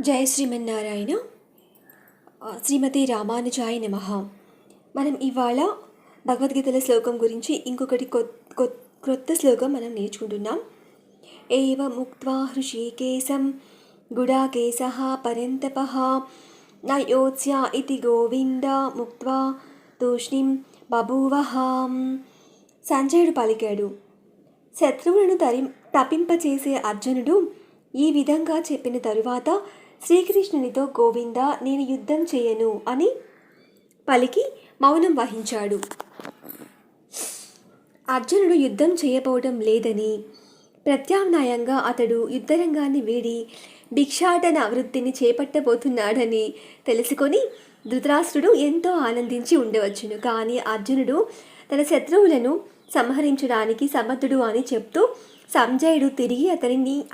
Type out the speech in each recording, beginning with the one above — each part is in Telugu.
జయ శ్రీమన్నారాయణ. శ్రీమతి రామానుజాయ నమః. మనం ఇవాళ భగవద్గీతల శ్లోకం గురించి ఇంకొకటి క్రొత్త శ్లోకం మనం నేర్చుకుంటున్నాం. ఏవ ముక్త్వా హృషీకేశం గుడాకేశః పరంతపః న యోత్స్య ఇతి గోవింద ముక్త్వా తూష్ణీం బభూవః. సంజయుడు పలికాడు. శత్రువులను తపింపచేసే అర్జునుడు ఈ విధంగా చెప్పిన తరువాత శ్రీకృష్ణునితో గోవింద నేను యుద్ధం చేయను అని పలికి మౌనం వహించాడు. అర్జునుడు యుద్ధం చేయబోవడం లేదని ప్రత్యామ్నాయంగా అతడు యుద్ధరంగాన్ని వీడి భిక్షాటన వృత్తిని చేపట్టబోతున్నాడని తెలుసుకొని ధృతరాష్ట్రుడు ఎంతో ఆనందించి ఉండవచ్చును. కానీ అర్జునుడు తన శత్రువులను సంహరించడానికి సమర్థుడు అని చెప్తూ సంజయుడు తిరిగి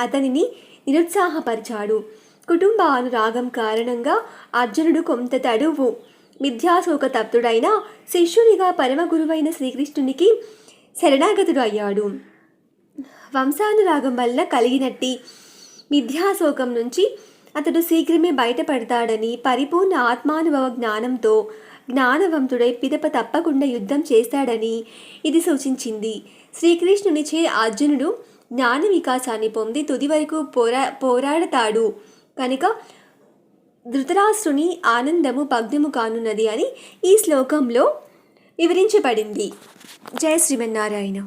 అతనిని నిరుత్సాహపరిచాడు. కుటుంబ అనురాగం కారణంగా అర్జునుడు కొంత తడువు మిథ్యాశోక తప్తుడైన శిష్యునిగా పరమ గురువైన శ్రీకృష్ణునికి శరణాగతుడు అయ్యాడు. వంశానురాగం వల్ల కలిగినట్టి మిథ్యాశోకం నుంచి అతడు శీఘ్రమే బయటపడతాడని పరిపూర్ణ ఆత్మానుభవ జ్ఞానంతో జ్ఞానవంతుడై పిదప తప్పకుండా యుద్ధం చేస్తాడని ఇది సూచించింది. శ్రీకృష్ణునిచే అర్జునుడు జ్ఞాన వికాసాన్ని పొంది తుది వరకు పోరాడతాడు కనుక ధృతరాష్ట్రుని ఆనందము భగ్నము కానున్నది అని ఈ శ్లోకంలో వివరించబడింది. జయ శ్రీమన్నారాయణ.